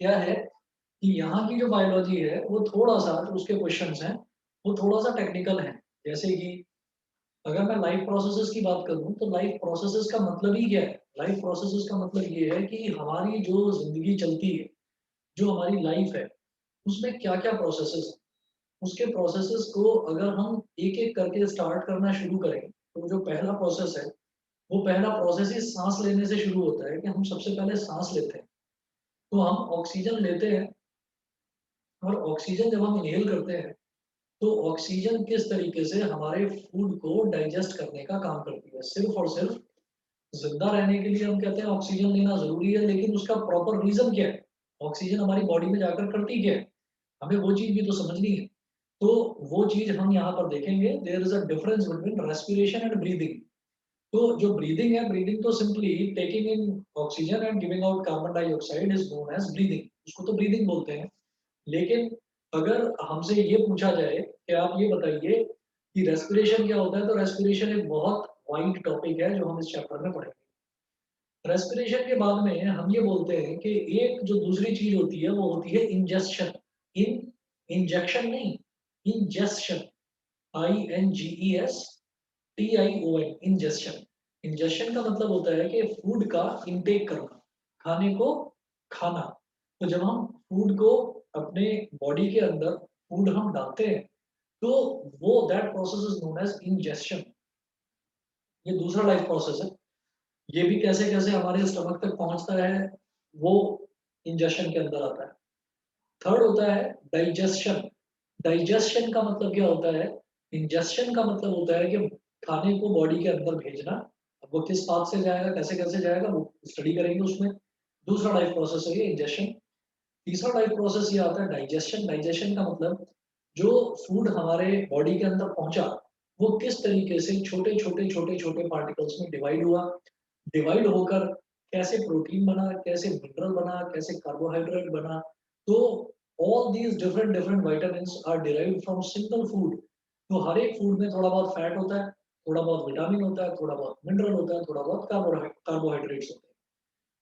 क्या है कि यहाँ की जो बायोलॉजी है वो थोड़ा-सा जो उसके क्वेश्चन्स हैं, वो थोड़ा-सा टेक्निकल हैं। जैसे कि अगर मैं लाइफ प्रोसेसेस की बात करूँ तो लाइफ प्रोसेसेस का मतलब ही क्या है? लाइफ प्रोसेसेस का मतलब ये है कि हमारी जो ज़िंदगी चलती है, जो हमारी लाइफ है, उसमें क्या-क्या प्रोसेसेस हैं। उसके प्रोसेसेस को अगर हम एक-एक करके स्टार्ट करना शुरू करें, तो जो पहला प्रोसेस है, वो पहला प्रोसेस ही साँस लेने से शुरू होता है कि हम सबसे पहले साँस लेते हैं। तो हम ऑक्सीजन लेते हैं और ऑक्सीजन जब हम इन्हेल करते हैं, तो ऑक्सीजन किस तरीके से हमारे फूड को डाइजेस्ट करने का काम करती है। सिर्फ़ और सिर्फ़ ज़िंदा रहने के लिए हम कहते हैं ऑक्सीजन लेना ज़रूरी है, लेकिन उसका प्रॉपर रीज़न क्या है? ऑक्सीजन हमारी बॉडी में जाकर करती क्या है? हमें वो चीज़ भी तो समझनी है। तो वो चीज़ हम यहाँ पर देखेंगे, there is a difference between respiration and breathing. तो जो ब्रीथिंग है, ब्रीथिंग तो simply taking in oxygen and giving out carbon dioxide is known as breathing. उसको तो ब्रीथिंग बोलते हैं। लेकिन अगर हमसे ये पूछा जाए कि आप ये बताइए कि रेस्पिरेशन क्या होता है? तो रेस्पिरेशन एक बहुत वाइड टॉपिक है जो हम इस चैप्टर में पढ़ेंगे। रेस्पिरेशन के बाद में हम ये बोलते हैं कि एक जो दूसरी चीज़ होती है वो होती है इंजेस्शन। इन इंजेक्शन नहीं, इंजेस्शन। INGESTION इंजेस्शन। इंजेस्शन का मतलब होता है कि फूड का इंटेक करना, खाने को खाना। तो जब हम फूड को अपने बॉडी के अंदर फूड हम डालते हैं, तो वो that process is known as ingestion. ये दूसरा लाइफ प्रोसेस है। ये भी कैसे-कैसे हमारे स्टमक तक पहुँचता है, वो इंजेस्शन के अंदर आता है। थर्ड होता है डाइजेशन। डाइजेशन का मतलब क्या होता है? इंजेस्शन का मतलब होता है कि खाने को बॉडी के अंदर भेजना। अब वो किस पाथ से जाएगा, कैसे-कैसे जाएगा, वो स्टडी करेंगे उसमें। दूसरा लाइफ प्रोसेस है ये इंजेशन। तीसरा लाइफ प्रोसेस ये आता है डाइजेशन। डाइजेशन का मतलब जो फूड हमारे बॉडी के अंदर पहुँचा, वो किस तरीके से छोटे-छोटे, छोटे-छोटे पार्टिकल्स में डिवाइड हुआ। डिवाइड होकर कैसे प्रोटीन बना, कैसे मिनरल बना, कैसे कार्बोहाइड्रेट बना। तो all these different different vitamins are derived from single food. तो हर एक फूड में थोड़ा बहुत फैट होता है, थोड़ा बहुत विटामिन होता है, थोड़ा बहुत मिनरल होता है, थोड़ा बहुत कार्बोहाइड्रेट्स होते हैं।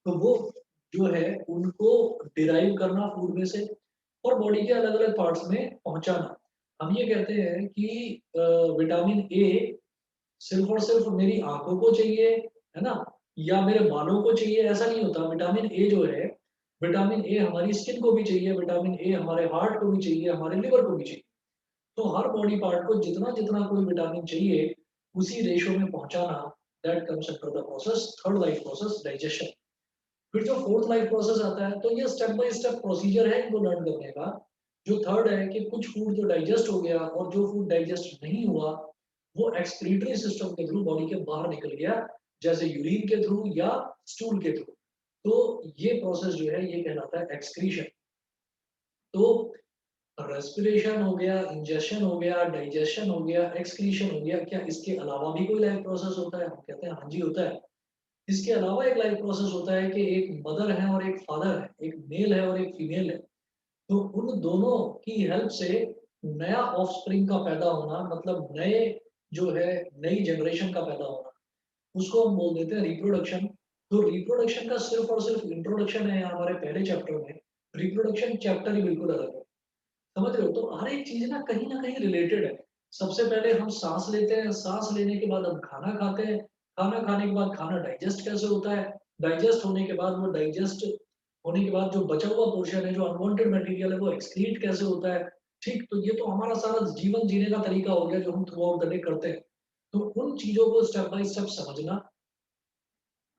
तो वो जो है उनको डिराइव करना फूड में से और बॉडी के अलग-अलग पार्ट्स में पहुँचाना। हम ये कहते हैं कि विटामिन ए सिर्फ़ और सिर्फ़ मेरी आँखों को चाहिए, है ना? या मेरे बालों को चाहिए ऐसा नहीं होता। विटामिन ए जो है, विटामिन ए हमारी स्किन को भी चाहिए, विटामिन ए हमारे हार्ट को भी चाहिए, हमारे लिवर को भी चाहिए। तो हर बॉडी पार्ट को जितना-जितना कोई विटामिन चाहिए, उसी रेशियो में पहुँचाना that comes under the process third life process digestion. फिर जो फोर्थ लाइफ प्रोसेस आता है, तो ये स्टेप बाय स्टेप प्रोसीजर है इनको लर्न करने का। जो थर्ड है कि कुछ फूड जो डाइजेस्ट हो गया और जो फूड डाइजेस्ट नहीं हुआ, वो एक्सक्रीटरी सिस्टम के थ्रू बॉडी के बाहर निकल गया, जैसे यूरिन के थ्रू या स्टूल के थ्रू। तो ये प्रोसेस जो है ये कहलाता है एक्सक्रीशन। तो रेस्पिरेशन हो गया, इंजेशन हो गया, डाइजेशन हो गया, एक्सक्रीशन हो गया। क्या इसके अलावा भी कोई लाइफ प्रोसेस होता है? हम कहते हैं हाँ जी होता है। इसके अलावा एक लाइफ प्रोसेस होता है कि एक मदर है और एक फादर है, एक मेल है और एक फीमेल है। तो उन दोनों की हेल्प से नया ऑफस्प्रिंग का पैदा होना मतलब नए जो है नई जनरेशन का पैदा होना, उसको हम बोल देते हैं रिप्रोडक्शन। तो रिप्रोडक्शन का सिर्फ़ और सिर्फ़ इंट्रोडक्शन है हमारे पहले चैप्टर में। रिप्रोडक्शन चैप्टर ही बिल्कुल अलग है। समझ रहे हो? तो हर एक चीज़ ना न कहीं रिलेटेड है। सबसे पहले हम साँस लेते हैं, साँस लेने के बाद हम खाना खाते हैं, खाना खाने के बाद खाना डाइजेस्ट कैसे होता है, डाइजेस्ट होने के बाद वो डाइजेस्ट होने के बाद जो बचा हुआ पोर्शन है, जो अनवांटेड मटीरियल है, वो एक्सक्रीट कैसे होता है, ठीक? तो ये तो हमारा सारा जीवन जीने का तरीका हो गया, जो हम थ्रू आउट द डे करते हैं। तो उन चीज़ों को स्टेप बाय स्टेप समझना,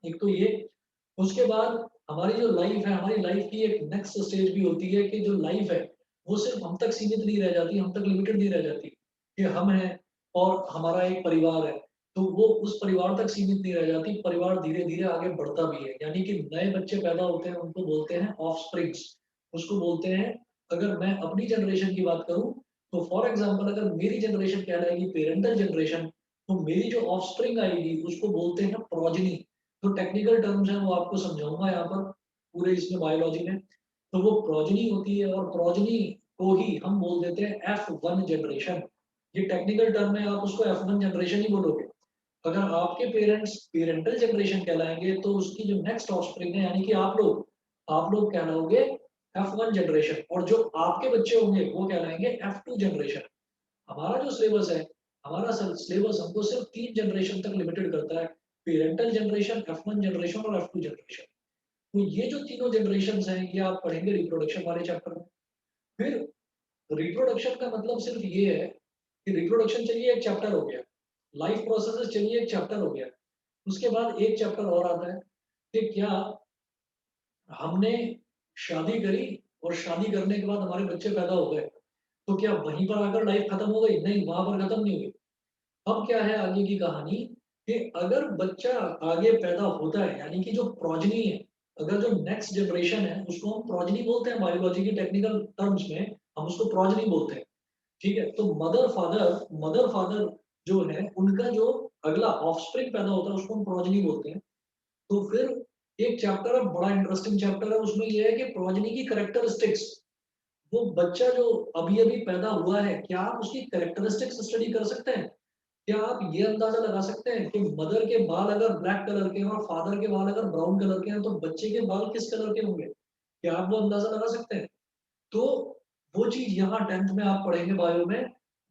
एक तो ये। उसके बाद हमारी जो लाइफ है, हमारी लाइफ की एक नेक्स्ट स्टेज भी होती है कि जो लाइफ है, वो सिर्फ़ हम तक सीमित नहीं रह जाती, हम तक लिमिटेड नहीं रह जाती, कि हम हैं और हमारा एक परिवार है। तो वो उस परिवार तक सीमित नहीं रह जाती, परिवार धीरे-धीरे आगे बढ़ता भी है। यानी कि नए बच्चे पैदा होते हैं, उनको बोलते हैं ऑफस्प्रिंग्स। उसको बोलते हैं, अगर मैं अपनी जनरेशन की बात करूँ, तो फॉर एग्ज़ाम्पल अगर मेरी जनरेशन कहलाएगी पेरेंटल जनरेशन, तो मेरी जो ऑफस्प्रिंग आएगी, उसको बोलते हैं प्रोजेनी। तो टेक्निकल टर्म्स हैं वो आपको समझाऊँगा यहाँ पर, पूरे इसमें बायोलॉजी में। तो वो प्रोजेनी होती है और प्रोजेनी को ही हम बोल देते हैं F1 जनरेशन। ये टेक्निकल टर्म है, आप उसको F1 जनरेशन ही बोलोगे। अगर आपके पेरेंट्स पेरेंटल जनरेशन कहलाएँगे तो उसकी जो नेक्स्ट ऑफस्प्रिंग है यानी कि आप लोग कहलाओगे F1 जनरेशन, और जो आपके बच्चे होंगे वो कहलाएँगे F2 जनरेशन। हमारा जो सिलेबस है, हमारा सिलेबस हमको सिर्फ 3 जनरेशन तक लिमिटेड करता है। पेरेंटल जनरेशन, F1 जनरेशन और F2 जनरेशन। तो ये जो तीनों जनरेशंस हैं, ये आप पढ़ेंगे रिप्रोडक्शन वाले चैप्टर में। फिर रिप्रोडक्शन का मतलब सिर्फ ये है कि रिप्रोडक्शन चलिए एक चैप्टर हो गया, लाइफ प्रोसेसेस चलिए एक चैप्टर हो गया। उसके बाद एक चैप्टर और आता है कि क्या हमने शादी करी और शादी करने के बाद हमारे बच्चे पैदा हो गए, तो क्या वहीं पर आकर लाइफ खत्म हो गई? नहीं, वहाँ पर खत्म नहीं हुई। अब क्या है आगे की कहानी कि अगर बच्चा आगे पैदा होता है, यानी कि जो प्रोजनी है, अगर जो नेक्स्ट जनरेशन है उसको हम प्रोजनी बोलते हैं, बायोलॉजी की टेक्निकल टर्म्स में हम उसको प्रोजनी बोलते हैं। ठीक है? तो मदर फादर जो है उनका जो अगला ऑफस्प्रिंग पैदा होता है उसको हम प्रोजनी बोलते हैं। तो फिर एक चैप्टर है, बड़ा इंटरेस्टिंग चैप्टर है, उसमें ये है कि प्रोजनी की कैरेक्टरिस्टिक्स, वो बच्चा जो अभी-अभी पैदा हुआ है, क्या आप उसकी कैरेक्टरिस्टिक्स स्टडी कर सकते हैं? क्या आप ये अंदाज़ा लगा सकते हैं कि मदर के बाल अगर ब्लैक कलर के हैं और फादर के बाल अगर ब्राउन कलर के हैं, तो बच्चे के बाल किस कलर के होंगे? क्या आप वो अंदाज़ा लगा सकते हैं? तो वो चीज़ यहाँ 10th में आप पढ़ेंगे बायो में।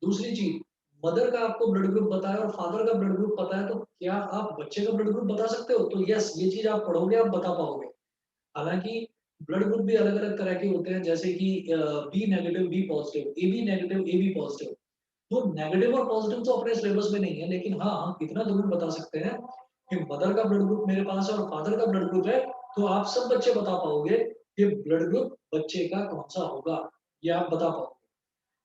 दूसरी चीज़, मदर का आपको ब्लड ग्रुप पता है और फादर का ब्लड ग्रुप पता है, तो क्या आप बच्चे का ब्लड ग्रुप बता सकते हो? तो यस, ये चीज़ आप पढ़ोगे, आप बता पाओगे। हालाँकि ब्लड ग्रुप भी अलग-अलग तरह के होते हैं, जैसे कि B negative, B positive, AB negative, AB positive. तो नेगेटिव और पॉजिटिव तो अपने सिलेबस में नहीं है, लेकिन हाँ, हम इतना ज़रूर बता सकते हैं कि मदर का ब्लड ग्रुप मेरे पास है और फादर का ब्लड ग्रुप है, तो आप सब बच्चे बता पाओगे कि ब्लड ग्रुप बच्चे का कौन-सा होगा, ये आप बता पाओगे।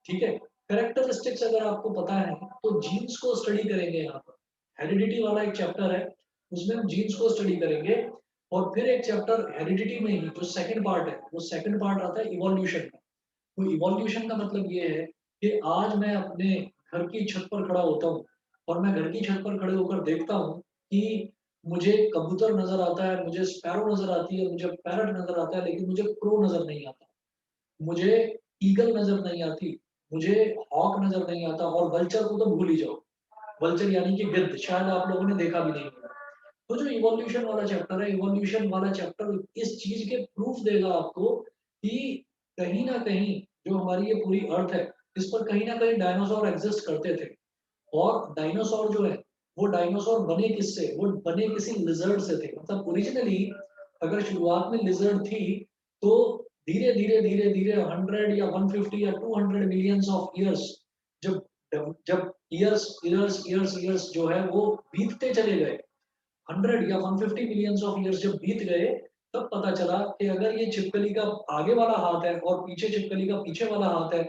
ठीक है? कैरेक्टरिस्टिक्स अगर आपको पता है, तो जीन्स को स्टडी करेंगे यहाँ पर। हेरिडिटी वाला एक चैप्टर है, उसमें हम जीन्स को स्टडी करेंगे और फिर एक चैप्टर हेरिडिटी में ही जो सेकंड पार्ट है, वो सेकंड पार्ट आता है इवोल्यूशन का। तो इवोल्यूशन का मतलब ये है कि आज मैं अपने घर की छत पर खड़ा होता हूँ और मैं घर की छत पर खड़े होकर देखता हूँ कि मुझे कबूतर नज़र आता है, मुझे स्पैरो नज़र आती है, मुझे पैरट नज़र आता है, लेकिन मुझे क्रो नज़र नहीं आता। मुझे ईगल नज़र नहीं आती, मुझे हॉक नज़र नहीं आता और वल्चर को तो भूल ही जाओ। वल्चर यानी कि गिद्ध, शायद आप लोगों ने देखा भी नहीं होगा। तो जो इवोल्यूशन वाला चैप्टर है, इवोल्यूशन वाला चैप्टर इस चीज़ के प्रूफ देगा आपको कि कहीं न कहीं जो हमारी ये पूरी अर्थ है, इस पर कहीं न कहीं डायनासोर एक्सिस्ट करते थे। और डायनासोर जो है, वो डायनासोर बने किससे? वो बने किसी लिज़र्ड से थे। मतलब ओरिजिनली अगर शुरुआत में लिज़र्ड थी, तो धीरे-धीरे, धीरे-धीरे 100 या 150 या 200 मिलियंस ऑफ इयर्स जब जब जब इयर्स जो है वो बीतते चले गए, 100 या 150 मिलियंस ऑफ इयर्स जब बीत गए, तब पता चला कि अगर ये छिपकली का आगे वाला हाथ है और पीछे छिपकली का पीछे वाला हाथ है,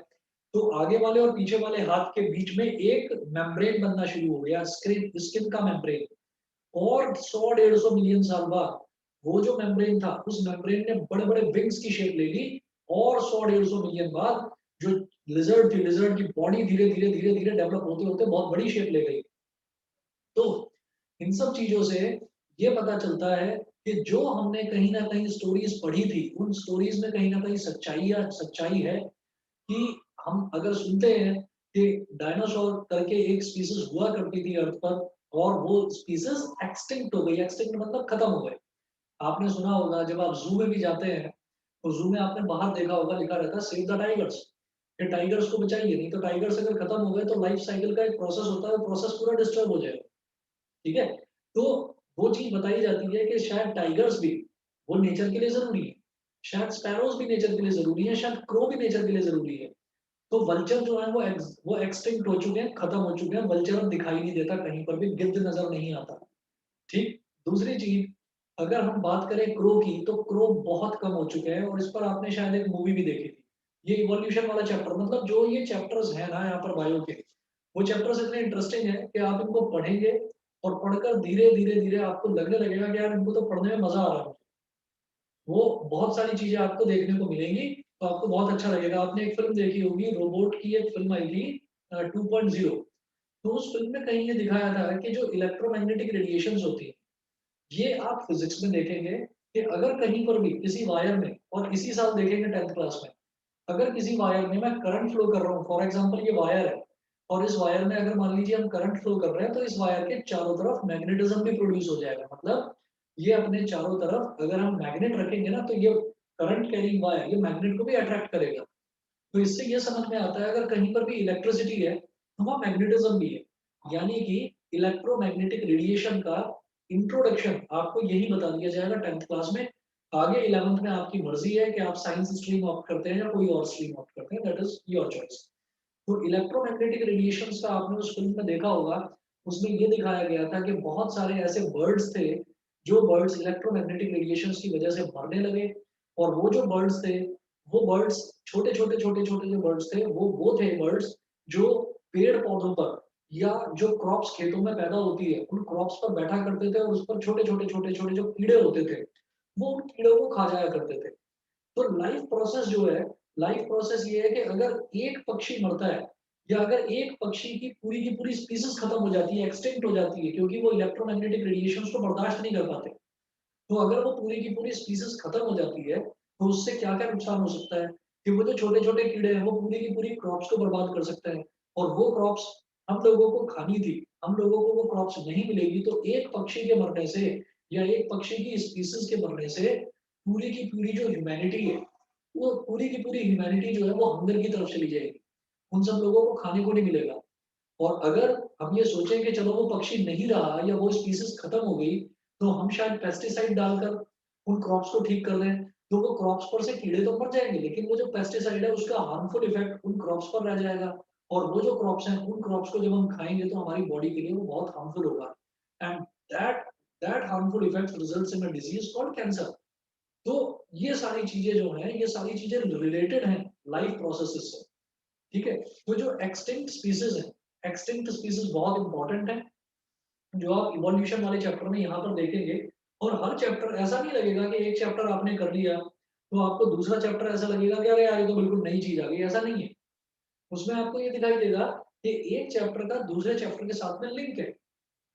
तो आगे वाले और पीछे वाले हाथ के बीच में एक मेम्ब्रेन बनना शुरू हो गया, स्क्रिन स्किन का मेम्ब्रेन। और 100 150 मिलियन साल बाद वो जो मेम्ब्रेन था, उस मेम्ब्रेन ने बड़े-बड़े विंग्स की शेप ले ली और 100 150 मिलियन बाद जो लिज़र्ड थी, लिज़र्ड की बॉडी धीरे-धीरे, धीरे-धीरे डेवलप होते-होते बहुत बड़ी शेप ले गई। तो इन सब चीज़ों से ये पता चलता है कि जो हमने कहीं न कहीं स्टोरीज़ पढ़ी थी, उन स्टोरीज़ में कहीं न कहीं सच्चाई है कि हम अगर सुनते हैं कि डायनासोर करके एक स्पीशीज़ हुआ करती थी अर्थ पर और वो स्पीशीज़ एक्सटिंक्ट हो गई, एक्सटिंक्ट मतलब खत्म हो गए। आपने सुना होगा जब आप ज़ू में भी जाते हैं, तो ज़ू में आपने बाहर देखा होगा लिखा रहता है सेव द टाइगर्स, कि टाइगर्स को बचाइए, नहीं तो टाइगर्स अगर खत्म हो गए तो लाइफ साइकिल का एक प्रोसेस होता है, वो प्रोसेस पूरा डिस्टर्ब हो जाएगा। ठीक है? तो वो चीज़ बताई जाती है कि शायद टाइगर्स भी वो नेचर के लिए ज़रूरी है। शायद स्पैरोज़ भी नेचर के लिए ज़रूरी है, शायद क्रो भी नेचर के लिए ज़रूरी है। तो वल्चर जो है वो एक्सटिंक्ट हो चुके हैं, खत्म हो चुके हैं। वल्चर अब दिखाई नहीं देता कहीं पर भी, गिद्ध नज़र नहीं आता। ठीक? दूसरी चीज़, अगर हम बात करें क्रो की, तो क्रो बहुत कम हो चुके हैं और इस पर आपने शायद एक मूवी भी देखी थी। ये इवोल्यूशन वाला चैप्टर, मतलब जो ये चैप्टर्स हैं ना यहाँ पर बायो के, वो चैप्टर्स इतने इंटरेस्टिंग हैं कि आप इनको पढ़ेंगे और पढ़कर धीरे-धीरे आपको लगने लगेगा कि यार इनको तो पढ़ने में मज़ा आ रहा है। वो बहुत सारी चीज़ें आपको देखने को मिलेंगी, तो आपको बहुत अच्छा लगेगा। आपने एक फ़िल्म देखी होगी, रोबोट की एक फ़िल्म आई थी 2.0। तो उस फ़िल्म में कहीं ये दिखाया था कि जो इलेक्ट्रोमैग्नेटिक रेडिएशंस होती हैं, ये आप फिज़िक्स में देखेंगे कि अगर कहीं पर भी किसी वायर में, और इसी साल देखेंगे 10th क्लास में, अगर किसी वायर में मैं करंट फ्लो कर रहा हूँ, फॉर एग्ज़ाम्पल ये वायर है और इस वायर में अगर मान लीजिए हम करंट फ्लो कर रहे हैं, तो इस वायर के चारों तरफ मैग्नेटिज़्म भी प्रोड्यूस हो जाएगा। मतलब ये अपने चारों तरफ अगर हम मैग्नेट रखेंगे ना, तो ये करंट कैरिंग वायर ये मैग्नेट को भी अट्रैक्ट करेगा। तो इससे ये समझ में आता है अगर कहीं पर भी इलेक्ट्रिसिटी है, तो वहाँ मैग्नेटिज्म भी है। यानी कि इलेक्ट्रोमैग्नेटिक रेडिएशन का इंट्रोडक्शन आपको यही बता दिया जाएगा 10th क्लास में। आगे 11th में आपकी मर्ज़ी है कि आप साइंस स्ट्रीम ऑप्ट करते हैं या कोई और स्ट्रीम ऑप्ट करते हैं, दैट इज़ योर चॉइस। तो इलेक्ट्रोमैग्नेटिक रेडिएशंस का आपने उस फ़िल्म में देखा होगा, उसमें ये दिखाया गया था कि बहुत सारे ऐसे बर्ड्स थे, जो बर्ड्स इलेक्ट्रोमैग्नेटिक रेडिएशंस की वज़ह से मरने लगे और वो जो बर्ड्स थे, वो बर्ड्स छोटे-छोटे, छोटे-छोटे जो बर्ड्स थे, वो थे बर्ड्स जो पेड़-पौधों पर या जो क्रॉप्स खेतों में पैदा होती है, उन क्रॉप्स पर बैठा करते थे और उस पर छोटे-छोटे, छोटे-छोटे जो कीड़े होते थे, वो उन कीड़ों को खा जाया करते थे। तो लाइफ प्रोसेस जो है, लाइफ प्रोसेस ये है कि अगर एक पक्षी मरता है या अगर एक पक्षी की पूरी स्पीशीज खत्म हो जाती है, एक्सटिंक्ट हो जाती है क्योंकि वो इलेक्ट्रोमैग्नेटिक रेडिएशंस को बर्दाश्त नहीं कर पाते। तो अगर वो पूरी की पूरी स्पीशीज खत्म हो जाती है, तो उससे क्या-क्या नुकसान हो सकता है कि वो जो छोटे-छोटे कीड़े हैं, वो पूरी की पूरी क्रॉप्स को बर्बाद कर सकते हैं और वो क्रॉप्स हम लोगों को खानी थी, हम लोगों को वो क्रॉप्स नहीं मिलेगी, तो एक पक्षी के मरने से या एक पक्षी की स्पीशीज के मरने से पूरी की पूरी जो ह्यूमैनिटी है, वो पूरी की पूरी ह्यूमैनिटी जो है वो हंगर की तरफ चली जाएगी। उन सब लोगों को खाने को नहीं मिलेगा। और अगर हम ये सोचें कि चलो वो पक्षी नहीं रहा या वो स्पीशीज़ खत्म हो गई, तो हम शायद पेस्टिसाइड डालकर उन क्रॉप्स को ठीक कर दें, तो वो क्रॉप्स पर से कीड़े तो मर जाएँगे, लेकिन वो जो पेस्टिसाइड है उसका हार्मफुल इफ़ेक्ट उन क्रॉप्स पर रह जाएगा और वो जो क्रॉप्स हैं, उन क्रॉप्स को जब हम खाएँगे तो हमारी बॉडी के लिए वो बहुत हार्मफुल होगा and that that harmful effect results in a disease called cancer. तो ये सारी चीज़ें जो हैं, ये सारी चीज़ें रिलेटेड हैं लाइफ प्रोसेसेस से, ठीक है? तो जो एक्सटिंक्ट स्पीशीज़ हैं, एक्सटिंक्ट स्पीशीज़ बहुत इम्पोर्टेंट हैं, जो आप इवोल्यूशन वाले चैप्टर में यहाँ पर देखेंगे और हर चैप्टर ऐसा नहीं लगेगा कि एक चैप्टर आपने कर लिया, तो आपको दूसरा चैप्टर ऐसा लगेगा कि अरे यार, ये तो बिल्कुल नई चीज़ आ गई, ऐसा नहीं है। उसमें आपको ये दिखाई देगा कि एक चैप्टर का दूसरे चैप्टर के साथ में लिंक है।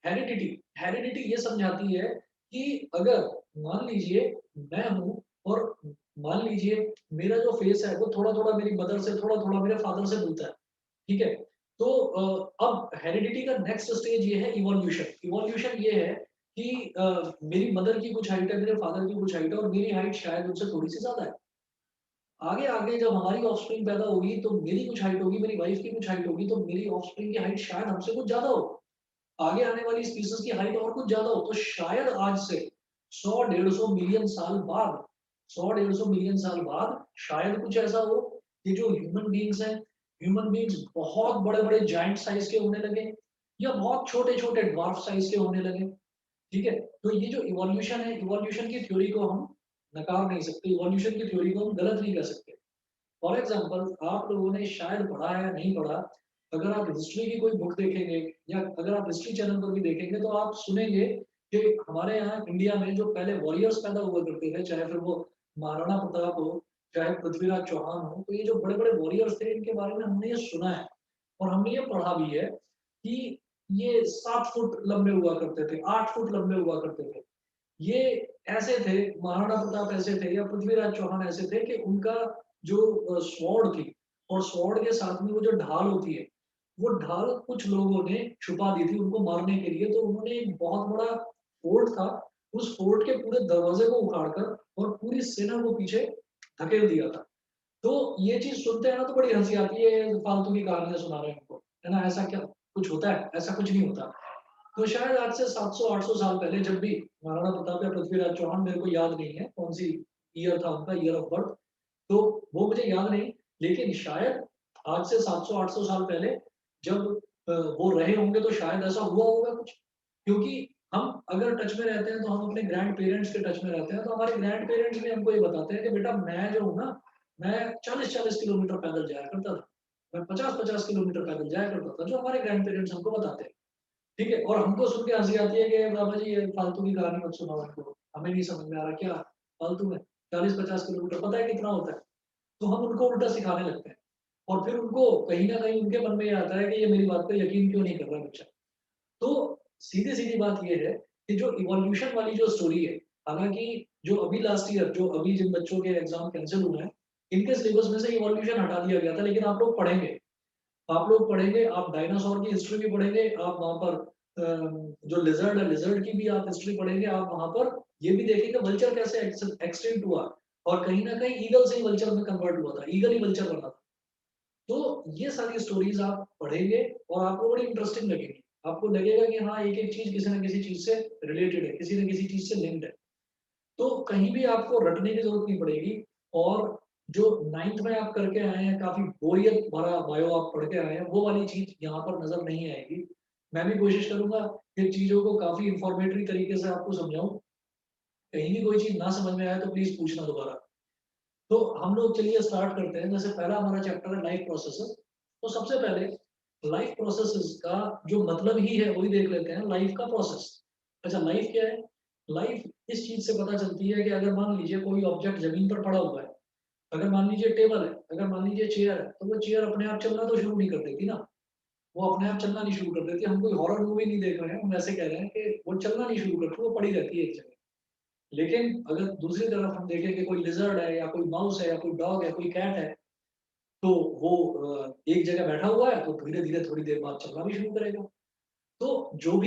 हेरिडिटी हेरिडिटी ये समझाती है कि अगर मान लीजिए मैं हूँ और मान लीजिए मेरा जो फेस है वो थोड़ा-थोड़ा मेरी मदर से, थोड़ा-थोड़ा मेरे फादर से मिलता है, ठीक है? तो अब हेरिडिटी का नेक्स्ट स्टेज ये है इवोल्यूशन। इवोल्यूशन ये है कि मेरी मदर की कुछ हाइट है, मेरे फादर की कुछ हाइट है और मेरी हाइट शायद उनसे थोड़ी-सी ज़्यादा है। आगे-आगे जब हमारी ऑफ़स्प्रिंग पैदा होगी तो मेरी कुछ हाइट होगी, मेरी वाइफ़ की कुछ हाइट होगी, तो मेरी ऑफ़स्प्रिंग की हाइट शायद हमसे कुछ ज़्यादा हो। आगे आने वाली स्पीशीज़ की हाइट और कुछ ज़्यादा हो, तो शायद आज से 100 150 मिलियन साल बाद 100 150 मिलियन साल बाद शायद कुछ ऐसा हो कि जो ह्यूमन बीइंग्स हैं, ह्यूमन बीइंग्स बहुत बड़े-बड़े जायंट साइज़ के होने लगे या बहुत छोटे-छोटे ड्वार्फ साइज़ के होने लगे, ठीक है? तो ये जो इवोल्यूशन है, इवोल्यूशन की थ्योरी को हम नकार नहीं सकते, इवोल्यूशन की थ्योरी को हम गलत नहीं कह सकते। फॉर एग्जाम्पल आप लोगों ने शायद पढ़ा है या नहीं पढ़ा, अगर आप हिस्ट्री की कोई बुक देखेंगे या अगर आप हिस्ट्री चैनल पर भी देखेंगे तो आप सुनेंगे कि हमारे यहाँ इंडिया में जो पहले वॉरियर्स पैदा हुआ करते थे, चाहे फिर वो महाराणा प्रताप हो, चाहे पृथ्वीराज चौहान हो, तो ये जो बड़े-बड़े वॉरियर्स थे इनके बारे में हमने ये सुना है और हमने ये पढ़ा भी है कि ये 7 फुट लंबे हुआ करते थे, 8 फुट लंबे हुआ करते थे। ये ऐसे थे, महाराणा प्रताप ऐसे थे या पृथ्वीराज चौहान ऐसे थे कि उनका जो स्वॉर्ड थी और स्वॉर्ड के साथ में वो जो ढाल होती है, वो ढाल कुछ लोगों ने छुपा दी थी उनको मारने के लिए, तो उन्होंने एक बहुत बड़ा फोर्ट था, उस फोर्ट के पूरे दरवाजे को उखाड़ कर और पूरी सेना को पीछे धकेल दिया था। तो ये चीज़ सुनते हैं ना तो बड़ी हँसी आती है, फालतू की कहानियाँ सुना रहे हैं हमको, है ना? ऐसा क्या कुछ होता है? ऐसा कुछ नहीं होता। तो शायद आज से 700-800 साल पहले जब भी महाराणा प्रताप या पृथ्वीराज चौहान, मेरे को याद नहीं है कौन-सी ईयर था उनका, ईयर ऑफ बर्थ, तो वो मुझे याद नहीं, लेकिन शायद आज से 700-800 साल पहले जब वो रहे होंगे तो शायद ऐसा हुआ होगा कुछ। क्योंकि हम अगर टच में रहते हैं तो हम अपने ग्रैंड पेरेंट्स के टच में रहते हैं, तो हमारे ग्रैंड पेरेंट्स भी हमको ये बताते हैं कि बेटा मैं जो हूँ ना, मैं 40-40 किलोमीटर पैदल जाया करता था। मैं 50-50 किलोमीटर पैदल जाया करता था, जो हमारे ग्रैंड पेरेंट्स हमको बताते हैं। ठीक है? और हमको सुन के हँसी आती है कि बाबा जी ये फालतू की कहानी मत सुनाओ हमको, हमें नहीं समझ में आ रहा क्या फालतू में 40-50 किलोमीटर पता है कितना होता है? तो हम उनको उल्टा सिखाने लगते हैं और फिर उनको कहीं न कहीं उनके मन में ये आता है कि ये मेरी बात पे यकीन क्यों नहीं कर रहा बच्चा। तो सीधी-सीधी बात ये है कि जो इवोल्यूशन वाली जो स्टोरी है, हालाँकि जो अभी लास्ट ईयर जो अभी जिन बच्चों के एग्ज़ाम कैंसल हुए हैं, इनके सिलेबस में से इवोल्यूशन हटा दिया गया था, लेकिन आप लोग पढ़ेंगे। आप लोग पढ़ेंगे, आप डायनासोर की हिस्ट्री भी पढ़ेंगे, आप वहाँ पर जो लिज़र्ड है, लिज़र्ड की भी आप हिस्ट्री पढ़ेंगे, आप वहाँ पर ये भी देखेंगे वल्चर कैसे एक्सटिंक्ट हुआ। और कहीं न कहीं ईगल से ही वल्चर में कन्वर्ट हुआ था, ईगल ही वल्चर बना था। तो ये सारी स्टोरीज़ आप पढ़ेंगे और आपको बड़ी इंटरेस्टिंग लगेगी। आपको लगेगा कि हाँ, एक-एक चीज़ किसी न किसी चीज़ से रिलेटेड है, किसी न किसी चीज़ से लिंक्ड है। तो कहीं भी आपको रटने की ज़रूरत नहीं पड़ेगी और जो 9th में आप करके आए हैं, काफ़ी बोरियत भरा बायो आप पढ़ के आए हैं, वो वाली चीज़ यहाँ पर नज़र नहीं आएगी। मैं भी कोशिश करूँगा कि चीज़ों को काफ़ी इन्फॉर्मेटरी तरीके से आपको समझाऊँ। कहीं भी कोई चीज़ ना समझ में आए तो प्लीज़ पूछना दोबारा। तो हम लोग चलिए स्टार्ट करते हैं। जैसे पहला हमारा चैप्टर है लाइफ प्रोसेसेस। तो सबसे पहले लाइफ प्रोसेसेस का जो मतलब ही है वही देख लेते हैं, लाइफ का प्रोसेस। अच्छा, लाइफ क्या है? लाइफ इस चीज़ से पता चलती है कि अगर मान लीजिए कोई ऑब्जेक्ट ज़मीन पर पड़ा हुआ है, अगर मान लीजिए टेबल है, अगर मान लीजिए चेयर है, तो वो चेयर अपने आप चलना तो शुरू नहीं कर देती ना। वो अपने आप चलना नहीं शुरू कर देती। हम कोई हॉरर मूवी नहीं देख रहे हैं, हम ऐसे कह रहे हैं कि वो चलना नहीं शुरू करती, वो पड़ी रहती है एक जगह। लेकिन अगर दूसरी तरफ हम देखें कि कोई लिज़र्ड है या कोई माउस है या कोई डॉग है, कोई कैट है, तो वो एक जगह बैठा हुआ है, तो धीरे-धीरे थोड़ी देर बाद चलना भी शुरू करेगा। तो जो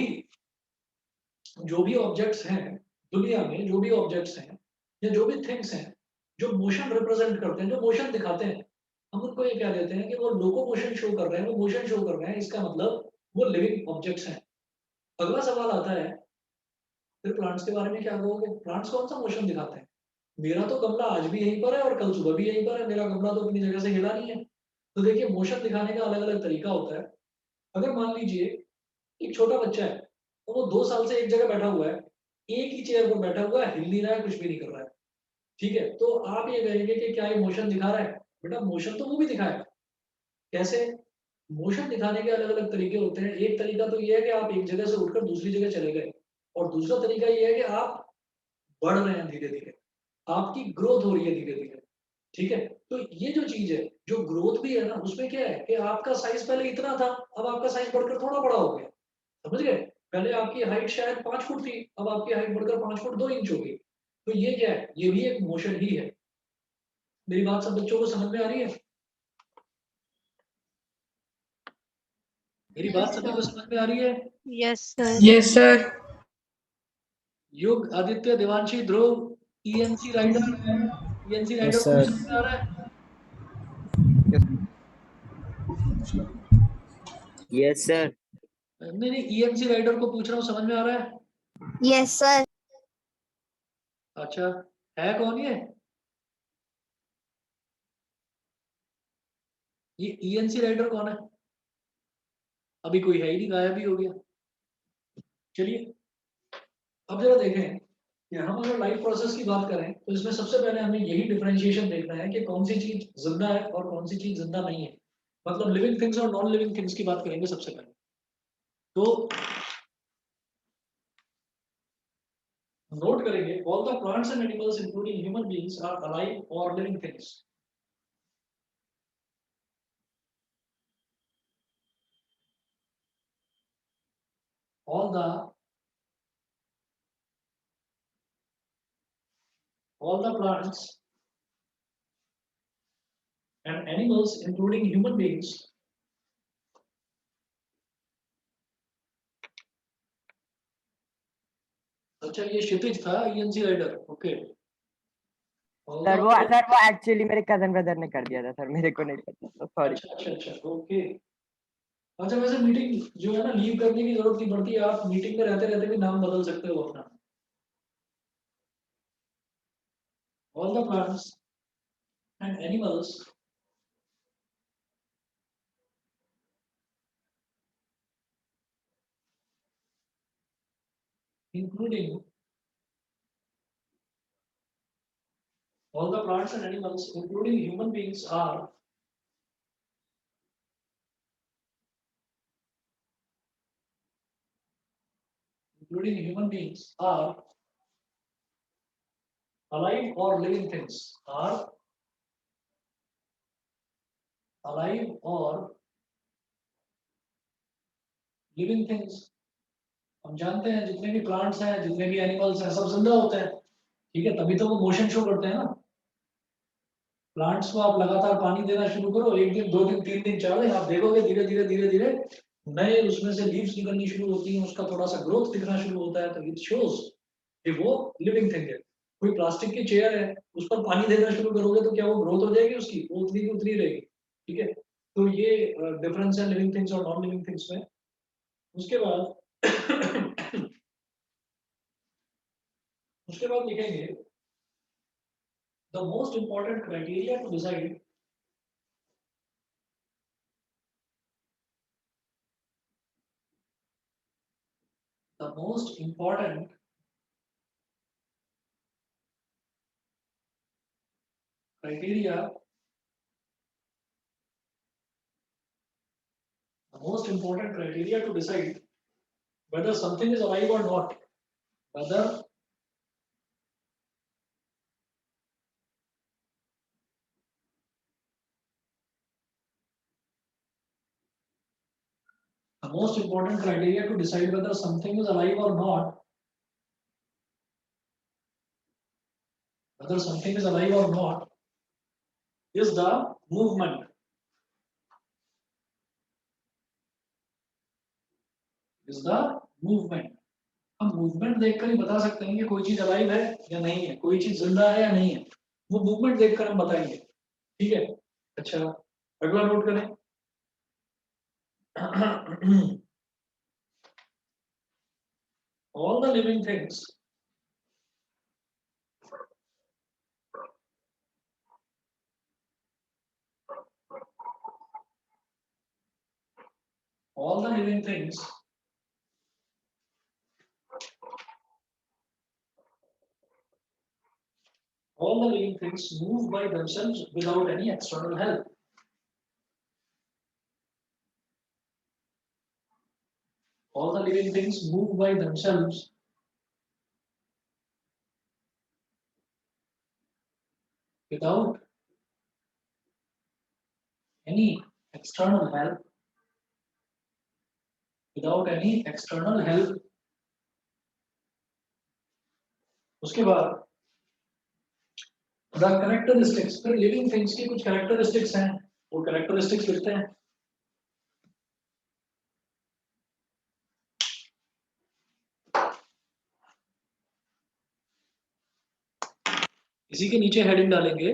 भी ऑब्जेक्ट्स हैं, दुनिया में जो भी ऑब्जेक्ट्स हैं या जो भी थिंग्स हैं, जो मोशन रिप्रेज़ेंट करते हैं, जो मोशन दिखाते हैं, हम उनको ये कह देते हैं कि वो लोकोमोशन शो कर रहे हैं, वो मोशन शो कर रहे हैं, इसका मतलब वो लिविंग ऑब्जेक्ट्स हैं। अगला सवाल आता है, फिर प्लांट्स के बारे में क्या कहोगे? प्लांट्स कौन-सा मोशन दिखाते हैं? मेरा तो गमला आज भी यहीं पर है और कल सुबह भी यहीं पर है, मेरा गमला तो अपनी जगह से हिला नहीं है। तो देखिए मोशन दिखाने का अलग-अलग तरीका होता है। अगर मान लीजिए एक छोटा बच्चा है, तो वो 2 साल से एक जगह बैठा हुआ है, एक ही चेयर पर बैठा हुआ है, हिल नहीं रहा है, कुछ भी नहीं कर रहा है, ठीक है? तो आप ये कहेंगे कि क्या ये मोशन दिखा रहा है? बेटा मोशन तो वो भी दिखाएगा। कैसे? मोशन दिखाने के अलग-अलग तरीके होते हैं। एक तरीका तो ये है कि आप एक जगह से उठकर दूसरी जगह चले गए और दूसरा तरीका ये है कि आप बढ़ रहे हैं धीरे-धीरे, आपकी ग्रोथ हो रही है धीरे-धीरे, ठीक है? तो ये जो चीज़ है, जो ग्रोथ भी है ना, उसमें क्या है कि आपका साइज़ पहले इतना था, अब आपका साइज़ बढ़कर थोड़ा बड़ा हो गया, समझ गए? पहले आपकी हाइट शायद 5 फुट थी, अब आपकी हाइट बढ़कर 5 फुट 2 इंच हो गई। तो ये क्या है? ये भी एक मोशन ही है। मेरी बात सब बच्चों को समझ में आ रही है? मेरी बात Yes, सभी sir. को समझ में आ रही है? Yes, sir. Yes, sir. Yug, Aditya, Devanshi, Dhruv, ENC rider, ENC rider Yes, को भी sir. समझ में आ रहा है? Yes sir. नहीं, ईएनसी राइडर को पूछ रहा हूँ, समझ में आ रहा है? Yes, sir. अच्छा, है कौन ये? ये ईएनसी राइडर कौन है? अभी कोई है ही नहीं, गायब ही हो गया। चलिए, अब जरा देखें कि हम अगर लाइफ प्रोसेस की बात करें, तो इसमें सबसे पहले हमें यही डिफरेंशिएशन देखना है कि कौन सी चीज़ ज़िंदा है और कौन सी चीज़ ज़िंदा नहीं है। मतलब लिविंग थिंग्स और नॉन लिविंग थिंग्स की बात करेंगे सबसे पहले। तो नोट करेंगे, all the plants and animals including human beings are alive और living things. All the plants and animals, including human beings, अच्छा ये क्षितिज था ईएनसी राइडर, ओके। सर वो एक्चुअली मेरे कजन ब्रदर ने कर दिया था सर, मेरे को नहीं पता, तो सॉरी। अच्छा, ओके। अच्छा, वैसे मीटिंग जो है ना, लीव करने की जरूरत नहीं पड़ती, आप मीटिंग में रहते रहते भी नाम बदल सकते हो अपना। All the plants and animals including all the plants and animals including human beings are alive or living things, are alive or living things। हम जानते हैं जितने भी प्लांट्स हैं, जितने भी एनिमल्स हैं, सब जिंदा होते हैं, ठीक है? तभी तो वो मोशन शो करते हैं ना। प्लांट्स को आप लगातार पानी देना शुरू करो, 1 दिन 2 दिन 3 दिन 4 दिन, आप देखोगे धीरे-धीरे नए उसमें से लीव्स निकलनी शुरू होती हैं, उसका थोड़ा-सा ग्रोथ दिखना शुरू होता है, तो इट शोज़ कि वो लिविंग थिंग है। कोई प्लास्टिक की चेयर है, उस पर पानी देना शुरू करोगे तो क्या वो ग्रोथ हो जाएगी उसकी? वो उतनी की उतनी रहेगी, ठीक है? तो ये डिफरेंस है लिविंग थिंग्स और नॉन लिविंग थिंग्स में। उसके बाद उसके बाद लिखेंगे the most important criteria to decide the most important criteria the most important criteria to decide whether something is alive or not, whether the most important criteria to decide whether something is alive or not, whether something is alive or not, is the movement. Is the movement. हम movement देखकर ही बता सकते हैं कि कोई चीज alive है या नहीं है, कोई चीज जिंदा है या नहीं है। वो मूवमेंट देखकर हम बताएंगे, ठीक है? अच्छा, अगला नोट करें। all the living things all the living things all the living things move by themselves without any external help. All the living things move by themselves without any external help. Without any external help. उसके बाद the characteristics, फिर living things की कुछ characteristics हैं, वो characteristics लिखते हैं। इसी के नीचे हेडिंग डालेंगे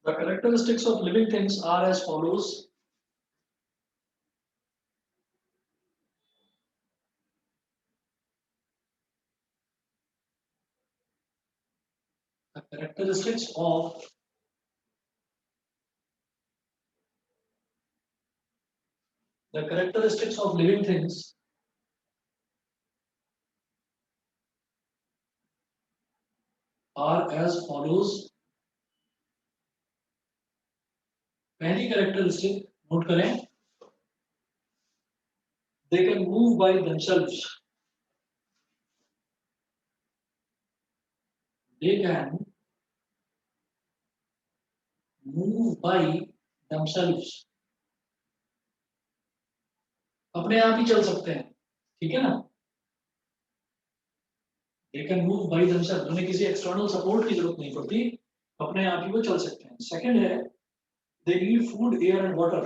the characteristics of living things are as follows. The characteristics of living things are as follows. पहली characteristic नोट करें, they can move by themselves. They can move by themselves. अपने आप ही चल सकते हैं, ठीक है ना? They can move by themselves. उन्हें किसी एक्सटर्नल सपोर्ट की जरूरत नहीं पड़ती, अपने आप ही वो चल सकते हैं। सेकंड है they need food, air and water.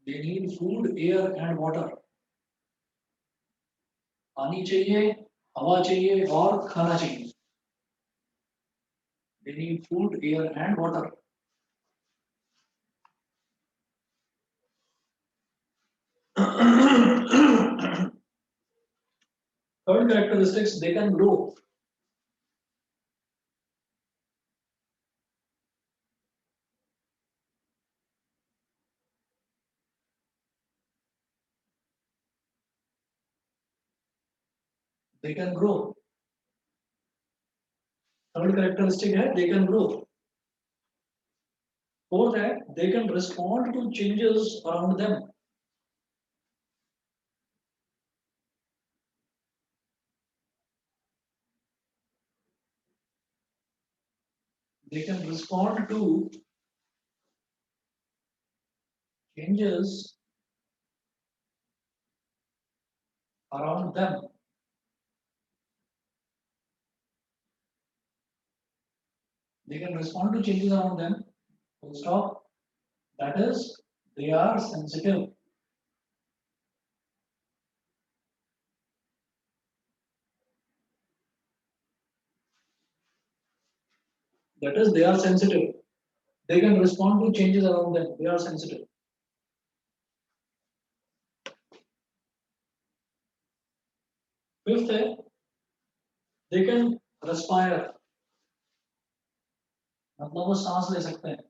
They need food, air and water. पानी चाहिए, हवा चाहिए और खाना चाहिए। They need food, air and water. Third characteristics, they can grow. They can grow. Third characteristic है they can grow. Fourth है they can respond to changes around them. They can respond to changes around them. They can respond to changes around them. Full stop. That is, they are sensitive. That is, they are sensitive. They can respond to changes around them. They are sensitive. Fifth है, they can respire. मतलब वो सांस ले सकते हैं.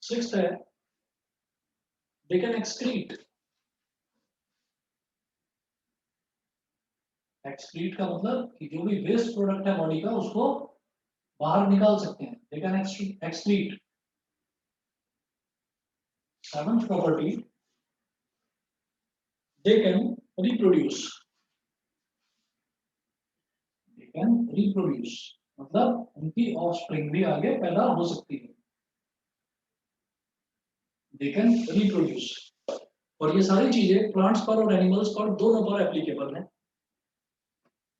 Sixth है, they can excrete. Excrete का मतलब कि जो भी वेस्ट प्रोडक्ट है बॉडी का उसको बाहर निकाल सकते हैं. They can excrete. Seventh property, they can reproduce. They can reproduce. मतलब उनकी ऑफस्प्रिंग भी आगे पैदा हो सकती है. They can reproduce. और ये सारी चीजें प्लांट्स पर और एनिमल्स पर दोनों पर एप्लीकेबल है.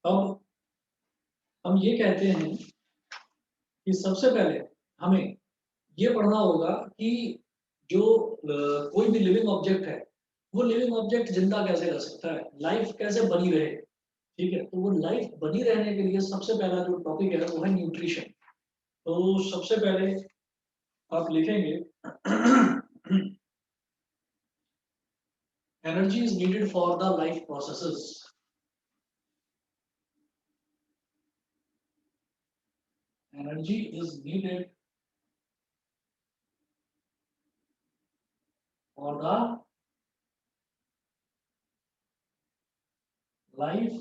अब हम ये कहते हैं कि सबसे पहले हमें ये पढ़ना होगा कि जो कोई भी लिविंग ऑब्जेक्ट है वो लिविंग ऑब्जेक्ट जिंदा कैसे रह सकता है, लाइफ कैसे बनी रहे. ठीक है, तो वो लाइफ बनी रहने के लिए सबसे पहला जो टॉपिक है वो है न्यूट्रिशन. तो सबसे पहले आप लिखेंगे energy is needed for the life processes. Energy is needed for the life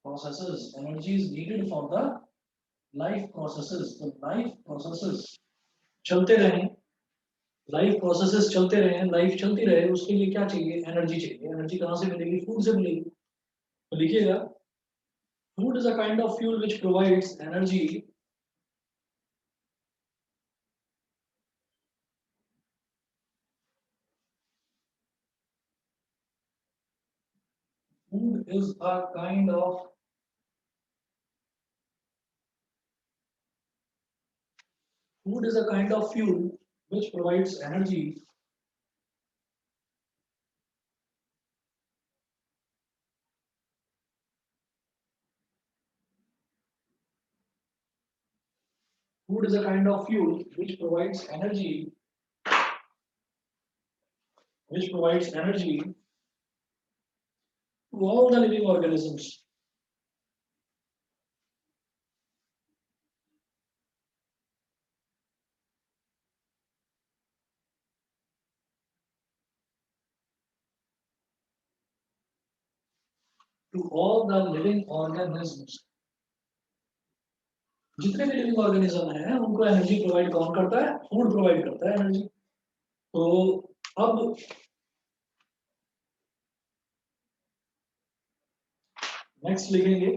processes. Energy is needed for the life processes. The life processes चलते रहें, लाइफ प्रोसेसेस चलते रहें, लाइफ चलती रहे, उसके लिए क्या चाहिए? एनर्जी चाहिए. एनर्जी कहाँ से मिलेगी? फूड से मिलेगी. तो लिखिएगा, food is a kind of fuel which provides energy food is a kind of food is a kind of fuel which provides energy food is a kind of fuel which provides energy to all the living organisms. To all the living organisms. जितने भी living organism हैं उनको energy provide कौन करता है? Food provide करता है energy. तो अब नेक्स्ट लिखेंगे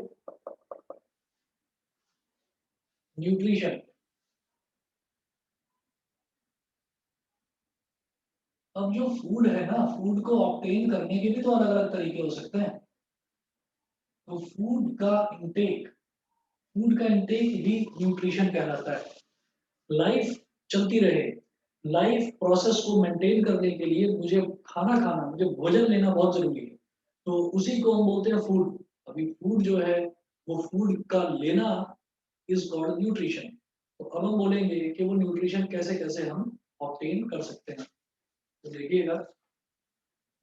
न्यूट्रिशन. अब जो फूड है ना, फूड को ऑब्टेन करने के भी तो अलग अलग तरीके हो सकते हैं. तो फूड का इंटेक भी न्यूट्रिशन कहलाता है. लाइफ चलती रहे, लाइफ प्रोसेस को मेंटेन करने के लिए मुझे खाना खाना, मुझे भोजन लेना बहुत जरूरी है. तो उसी को हम बोलते हैं फूड. अभी फूड जो है वो फूड का लेना इज कॉल्ड न्यूट्रिशन. तो अब हम बोलेंगे कि वो न्यूट्रिशन कैसे कैसे हम ऑब्टेन कर सकते हैं. तो देखिएगा,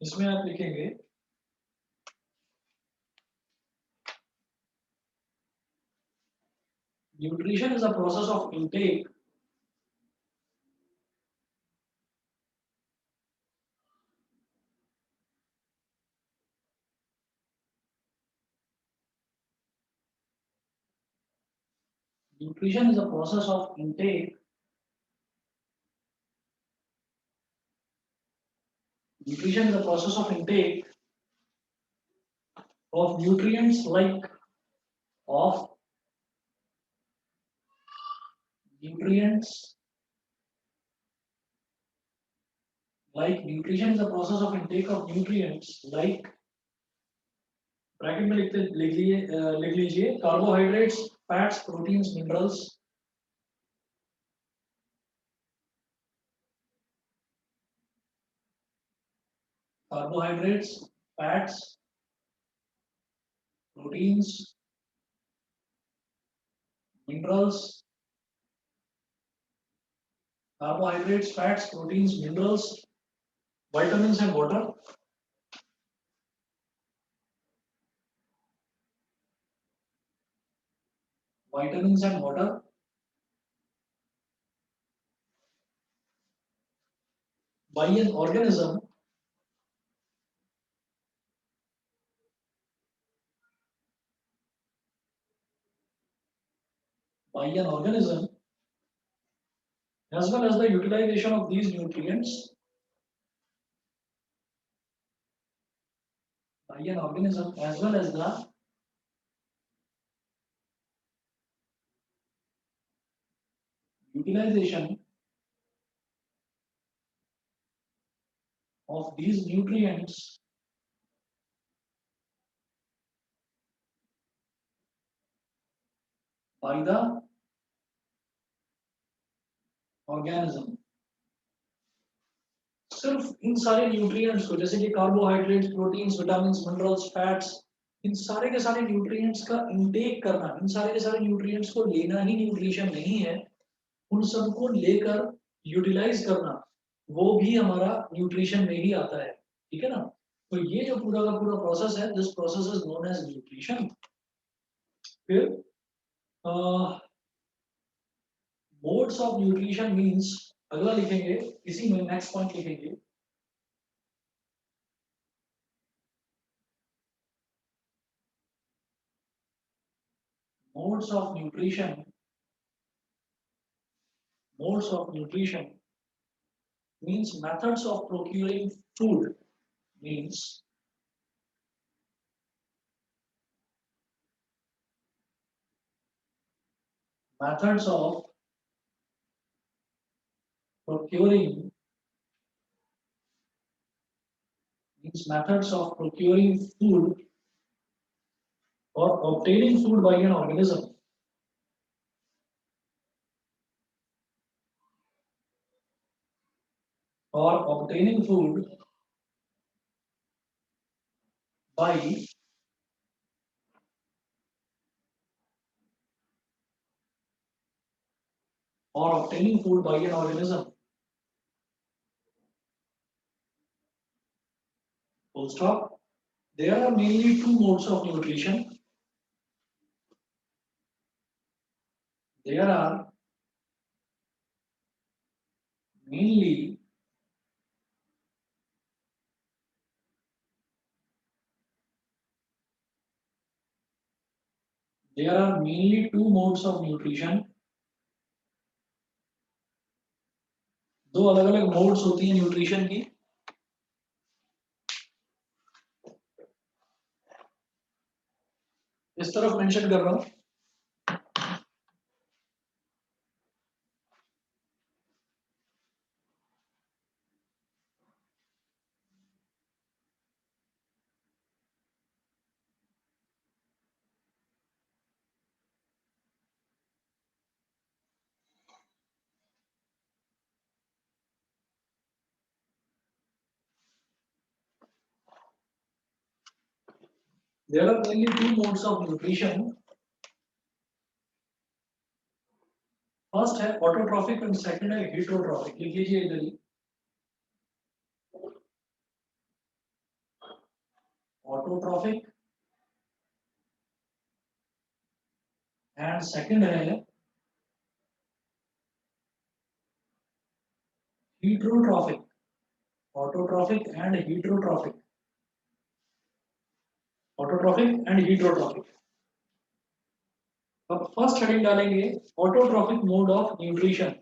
इसमें आप लिखेंगे nutrition is a process of intake nutrition is a process of intake. Nutrition is a process of intake of nutrients of nutrients Like nutrition is a process of intake of nutrients like bracket में लिख लीजिए carbohydrates fats proteins minerals carbohydrates fats proteins minerals carbohydrates fats proteins minerals vitamins and water vitamins and water by an organism by an organism as well as the utilization of these nutrients by an organism as well as the utilization of these nutrients by the organism सिर्फ इन सारे nutrients को जैसे कि carbohydrates proteins vitamins minerals fats इन सारे के सारे nutrients का इंटेक करना इन सारे के सारे न्यूट्रिएंट्स को लेना ही न्यूट्रिशन नहीं है उन सबको लेकर यूटिलाइज करना वो भी हमारा न्यूट्रिशन में ही आता है ठीक है ना तो ये जो पूरा का पूरा प्रोसेस है this process is known as nutrition फिर मोड्स ऑफ न्यूट्रिशन मींस अगला लिखेंगे इसी में नेक्स्ट पॉइंट लिखेंगे modes of nutrition modes of nutrition means methods of procuring food means methods of procuring means methods of procuring food or obtaining food by an organism or obtaining food by or obtaining food by an organism full stop there are mainly two modes of nutrition there are mainly there are mainly two modes of nutrition दो अलग अलग modes होती हैं nutrition की इस तरफ mention कर रहा हूं there are only two modes of nutrition first है ऑटोट्रॉफिक एंड सेकंड है हीटरोट्रॉफिक लिख लीजिए इधर ही ऑटोट्रॉफिक एंड सेकंड है heterotrophic autotrophic and heterotrophic autotrophic and heterotrophic अब फर्स्ट हेडिंग डालेंगे autotrophic mode of nutrition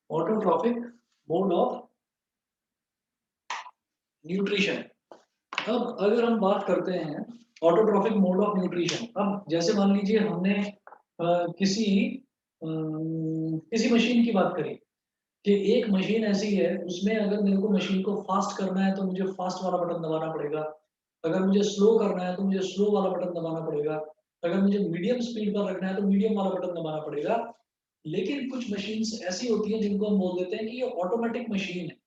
autotrophic mode of nutrition. अब अगर हम बात करते हैं ऑटोट्रॉफिक मोड ऑफ न्यूट्रिशन, अब जैसे मान लीजिए हमने किसी किसी मशीन की बात करी कि एक मशीन ऐसी है उसमें अगर मेरे को मशीन को फास्ट करना है तो मुझे फास्ट वाला बटन दबाना पड़ेगा, अगर मुझे स्लो करना है तो मुझे स्लो वाला बटन दबाना पड़ेगा, अगर मुझे मीडियम स्पीड पर रखना है तो मीडियम वाला बटन दबाना पड़ेगा। लेकिन कुछ मशीन्स ऐसी होती हैं जिनको हम बोल देते हैं कि ये ऑटोमेटिक मशीन है।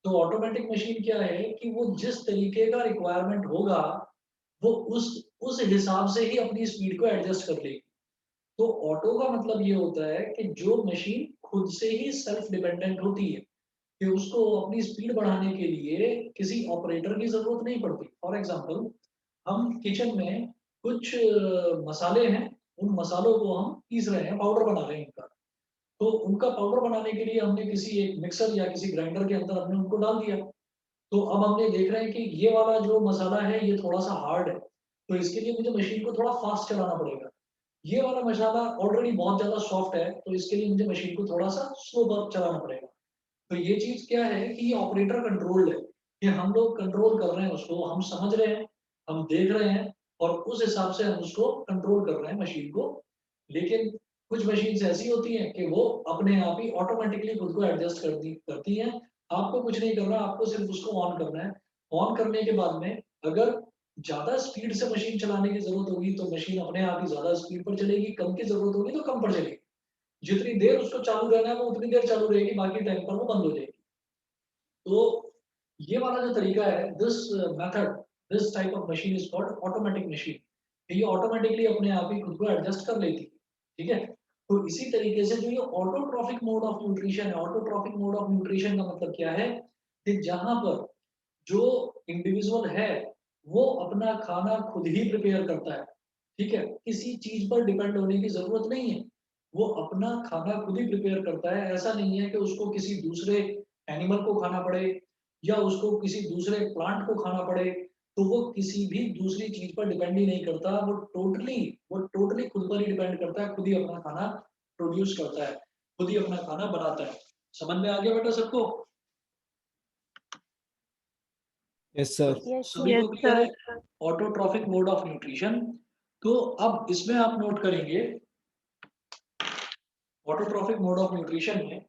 तो ऑटोमेटिक मशीन क्या है कि वो जिस तरीके का रिक्वायरमेंट होगा वो उस हिसाब से ही अपनी स्पीड को एडजस्ट कर लेगी। तो ऑटो का मतलब ये होता है कि जो मशीन खुद से ही सेल्फ डिपेंडेंट होती है, कि उसको अपनी स्पीड बढ़ाने के लिए किसी ऑपरेटर की जरूरत नहीं पड़ती। फॉर एग्जांपल, हम किचन में कुछ मसाले हैं, उन मसालों को हम पीस रहे हैं, पाउडर बना रहे हैं इनका। तो उनका पाउडर बनाने के लिए हमने किसी एक मिक्सर या किसी ग्राइंडर के अंदर हमने उनको डाल दिया। तो अब हमने देख रहे हैं कि ये वाला जो मसाला है ये थोड़ा सा हार्ड है, तो इसके लिए मुझे मशीन को थोड़ा फास्ट चलाना पड़ेगा। ये वाला मसाला ऑलरेडी बहुत ज़्यादा सॉफ्ट है, तो इसके लिए मुझे मशीन को थोड़ा सा स्लो पर चलाना पड़ेगा। तो ये चीज़ क्या है कि ये ऑपरेटर कंट्रोल्ड है, कि हम लोग कंट्रोल कर रहे हैं उसको, हम समझ रहे हैं, हम देख रहे हैं और उस हिसाब से हम उसको कंट्रोल कर रहे हैं मशीन को। लेकिन कुछ मशीन्स ऐसी होती हैं कि वो अपने आप ही ऑटोमेटिकली खुद को एडजस्ट करती हैं। आपको कुछ नहीं करना, आपको सिर्फ उसको ऑन करना है। ऑन करने के बाद में अगर ज़्यादा स्पीड से मशीन चलाने की ज़रूरत होगी तो मशीन अपने आप ही ज़्यादा स्पीड पर चलेगी, कम की ज़रूरत होगी तो कम पर चलेगी। जितनी देर उसको चालू रहना है वो उतनी देर चालू रहेगी, बाकी टाइम पर वो बंद हो जाएगी। तो ये वाला जो तरीका है, this method, this type of machine is called automatic machine. ये ऑटोमेटिकली अपने आप ही खुद को एडजस्ट कर लेती है। ठीक है। तो इसी तरीके से जो ये ऑटोट्रॉफिक मोड ऑफ न्यूट्रिशन है, ऑटोट्रॉफिक मोड ऑफ न्यूट्रिशन का मतलब क्या है कि जहां पर जो इंडिविजुअल है वो अपना खाना खुद ही प्रिपेयर करता है। ठीक है, किसी चीज पर डिपेंड होने की जरूरत नहीं है। वो अपना खाना खुद ही प्रिपेयर करता है। ऐसा नहीं है कि उसको किसी दूसरे एनिमल को खाना पड़े या उसको किसी दूसरे प्लांट को खाना पड़े। तो वो किसी भी दूसरी चीज पर डिपेंड ही नहीं करता, वो टोटली खुद पर ही डिपेंड करता है, खुद ही अपना खाना प्रोड्यूस करता है, खुद ही अपना खाना बनाता है। समझ में आ गया बेटा सबको? Yes sir. Yes, सभी sir. को क्लियर है ऑटोट्रॉफिक मोड ऑफ न्यूट्रिशन? तो अब इसमें आप नोट करेंगे ऑटोट्रॉफिक मोड ऑफ न्यूट्रिशन में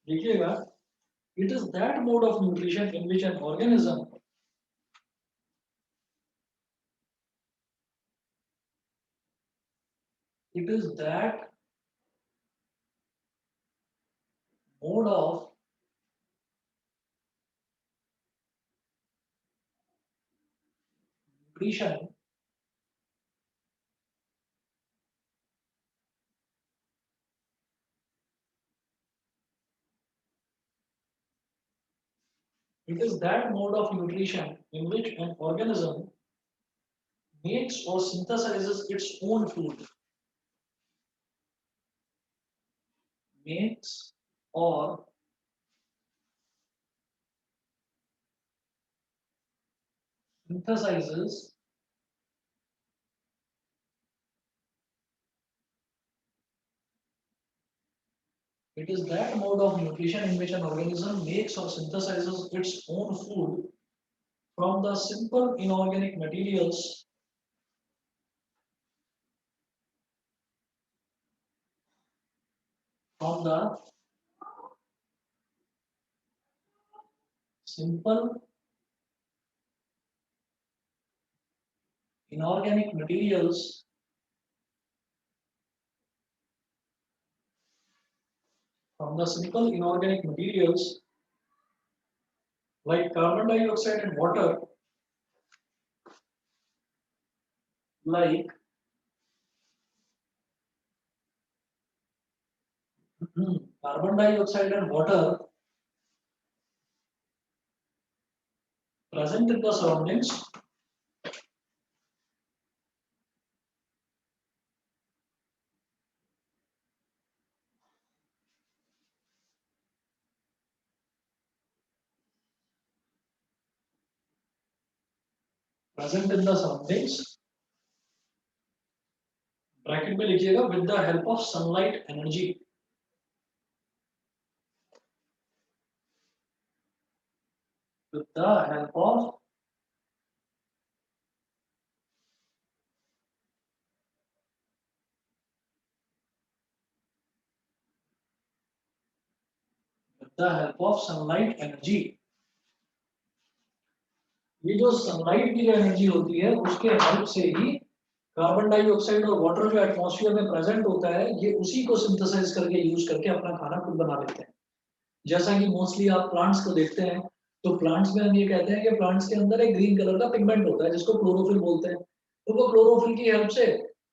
देखिएगा, it is that mode of nutrition in which an organism it is that mode of nutrition it is that mode of nutrition in which an organism makes or synthesizes its own food, makes or synthesizes it is that mode of nutrition in which an organism makes or synthesizes its own food from the simple inorganic materials from the simple inorganic materials from the simple inorganic materials like carbon dioxide and water, like carbon dioxide and water present in the surroundings present in the surroundings bracket में लिखिएगा with the help of sunlight energy. With the help of sunlight energy. ये जो sunlight की जो energy होती है उसके help से ही कार्बन डाइऑक्साइड और वाटर जो एटमॉस्फेयर में प्रेजेंट होता है ये उसी को सिंथेसाइज करके यूज करके अपना खाना खुद बना लेते हैं। जैसा कि मोस्टली आप प्लांट्स को देखते हैं तो प्लांट्स में हम ये कहते हैं कि प्लांट्स के अंदर एक ग्रीन कलर का पिगमेंट होता है जिसको क्लोरोफिल बोलते हैं। तो वो क्लोरोफिल की हेल्प से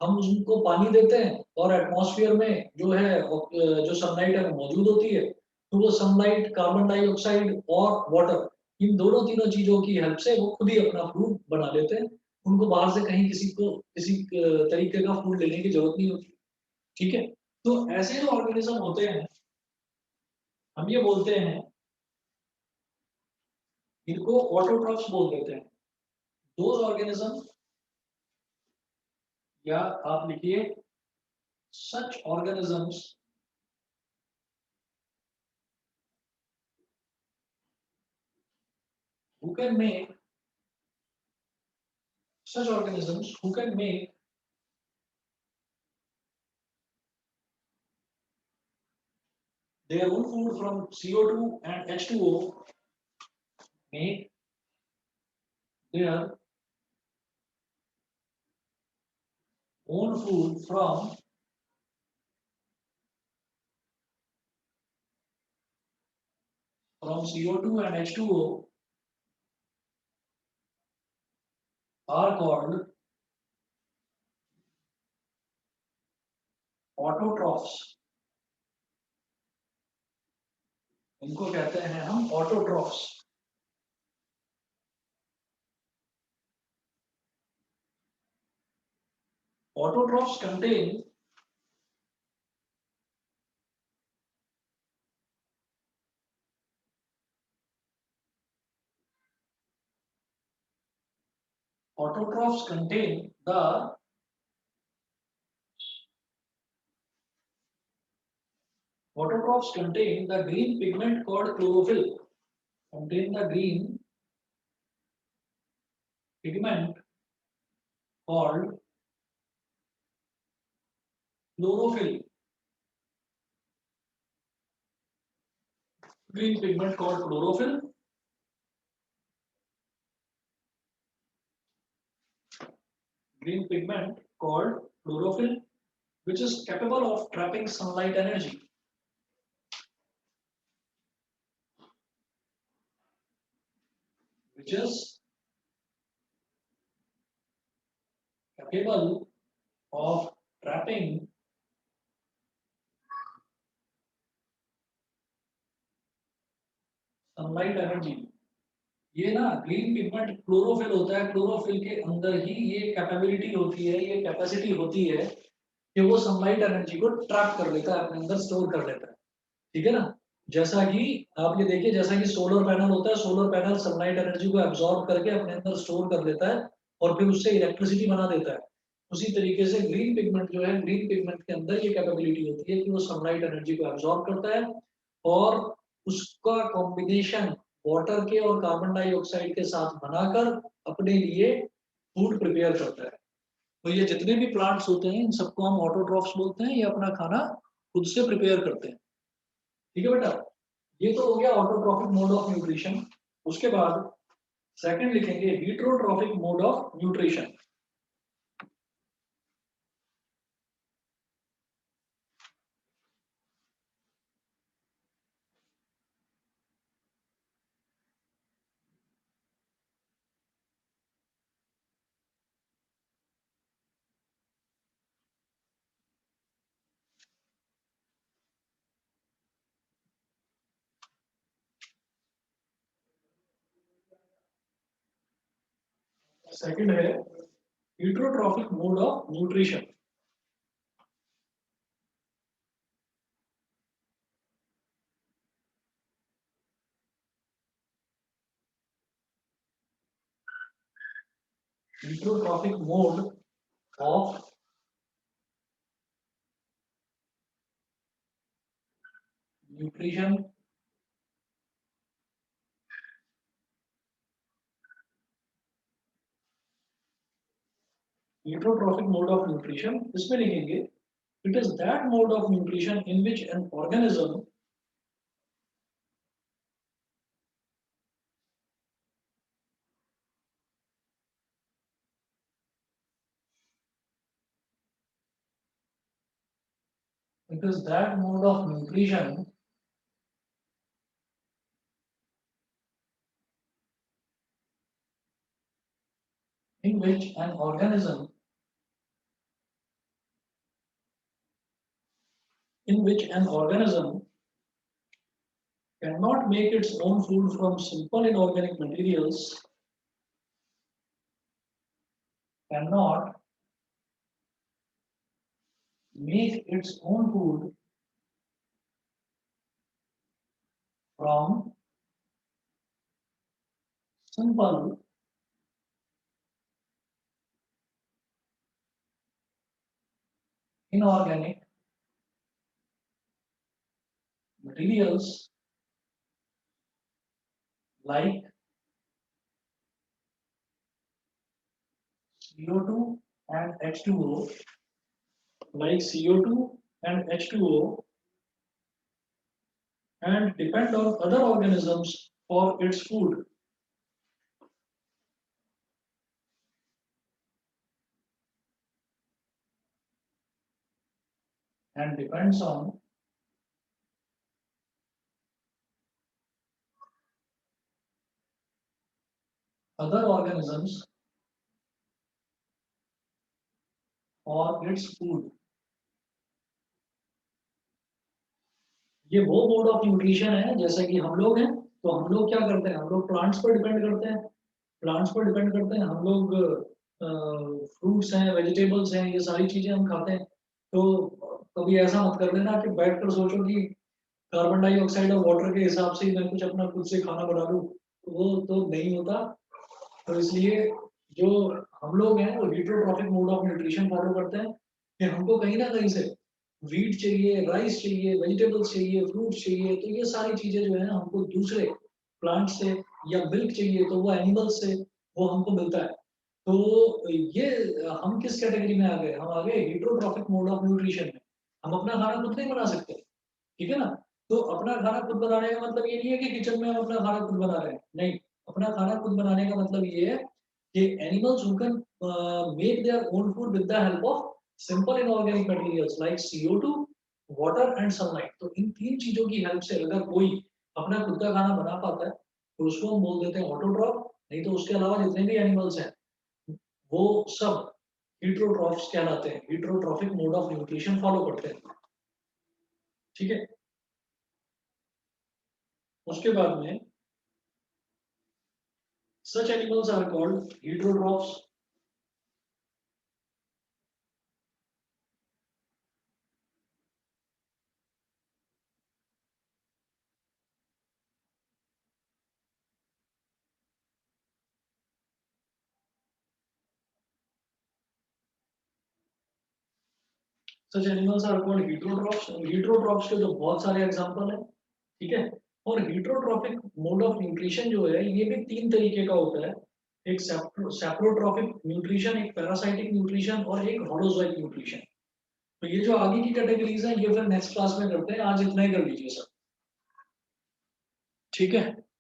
हम उनको पानी देते हैं और एटमॉस्फेयर में जो है जो सनलाइट है वो मौजूद होती है। तो वो सनलाइट कार्बन डाइऑक्साइड और वाटर इन दोनों तीनों चीजों की हेल्प से वो खुद ही अपना फूड बना लेते हैं। उनको बाहर से कहीं किसी तरीके का फूड लेने की जरूरत नहीं होती। ठीक है। तो ऐसे जो ऑर्गेनिज्म होते हैं हम ये बोलते हैं इनको ऑटोट्रॉफ्स बोल देते हैं। दोज ऑर्गेनिज्म या आप लिखिए सच organisms who can make such organisms who can make their own food from CO2 and H2O, make their own food from CO2 and H2O are called autotrophs। इनको कहते हैं हम autotrophs. Autotrophs contain autotrophs contain the autotrophs contain the green pigment called chlorophyll। Contain the green pigment called chlorophyll। Green pigment called chlorophyll। Green pigment called chlorophyll, which is capable of trapping sunlight energy। Which is capable of trapping sunlight energy. ये ना green pigment chlorophyll होता है। Chlorophyll के अंदर ही ये capability होती है, ये कैपेसिटी होती है कि वो सनलाइट एनर्जी को ट्रैप कर लेता है, अपने अंदर स्टोर कर लेता है। ठीक है ना। जैसा कि आप ये देखिए, जैसा कि सोलर पैनल होता है, सोलर पैनल सनलाइट एनर्जी को एब्जॉर्ब करके अपने अंदर स्टोर कर लेता है और फिर उससे इलेक्ट्रिसिटी बना देता है। उसी तरीके से ग्रीन पिगमेंट जो है, ग्रीन पिगमेंट के अंदर ये कैपेबिलिटी होती है कि वो सनलाइट एनर्जी को एब्जॉर्ब करता है और उसका कॉम्बिनेशन वाटर के और कार्बन डाइऑक्साइड के साथ बनाकर अपने लिए फूड प्रिपेयर करता है। तो ये जितने भी प्लांट्स होते हैं इन सबको हम ऑटोट्रॉफ्स बोलते हैं। ये अपना खाना खुद से प्रिपेयर करते हैं। ठीक है बेटा। ये तो हो गया ऑटोट्रॉफिक मोड ऑफ न्यूट्रिशन। उसके बाद सेकंड लिखेंगे heterotrophic mode of nutrition. Second है heterotrophic mode of nutrition. Heterotrophic mode of nutrition heterotrophic mode of nutrition, इसमें लिखेंगे it is that mode of nutrition in which an organism it is that mode of nutrition in which an organism cannot make its own food from simple inorganic materials, cannot make its own food from simple inorganic materials like CO2 and H2O, like CO2 and H2O, and depend on other organisms for its food. And depends on other organisms for its food. ये वो mode of nutrition है, जैसे कि हम लोग हैं तो हम लोग क्या करते हैं, हम लोग प्लांट्स पर डिपेंड करते हैं, हम लोग फ्रूट्स हैं, वेजिटेबल्स हैं, ये सारी चीजें हम खाते हैं। तो कभी ऐसा मत कर देना कि बैठकर सोचो कि कार्बन डाइऑक्साइड और वाटर के हिसाब से ही मैं कुछ अपना खुद से खाना बना लूँ, तो वो तो नहीं होता। तो इसलिए जो हम लोग हैं वो heterotrophic mode of nutrition follow करते हैं कि हमको कहीं ना कहीं से वीट चाहिए, राइस चाहिए, वेजिटेबल्स चाहिए, फ्रूट्स चाहिए, तो ये सारी चीजें जो है हमको दूसरे प्लांट से, या मिल्क चाहिए तो वो एनिमल्स से वो हमको मिलता है। तो ये हम किस कैटेगरी में आ गए, हम आ गए हेटेरोट्रॉफिक मोड ऑफ न्यूट्रिशन में। हम अपना खाना खुद नहीं बना सकते, ठीक है ना। तो अपना खाना खुद बनाने का मतलब ये नहीं है कि किचन में हम अपना खाना खुद बना रहे हैं, नहीं। अपना खाना खुद बनाने का मतलब ये है कि animals who can make their own food with the help of simple inorganic materials like CO2, water and sunlight. तो इन तीन चीजों की हेल्प से अगर कोई अपना खुद का खाना बना पाता है तो उसको हम बोल देते हैं ऑटोट्रॉफ। नहीं तो उसके अलावा जितने भी एनिमल्स हैं वो सब हेटेरोट्रॉफ्स कहलाते हैं, heterotrophic mode of nutrition follow करते हैं, ठीक है। उसके बाद में such animals are called heterotrophs. Such animals are called heterotrophs. Heterotrophs के तो बहुत सारे एग्जांपल हैं, ठीक है। और हेटेरोट्रॉफिक मोड ऑफ न्यूट्रिशन जो है ये भी तीन तरीके का होता है। एक सैप्रोट्रॉफिक न्यूट्रिशन, एक पैरासाइटिक न्यूट्रिशन और एक होलोजोइक न्यूट्रिशन। तो ये जो आगे की कैटेगरीज हैं ये फिर नेक्स्ट क्लास में करते हैं, आज इतना ही कर लीजिए सर, ठीक है।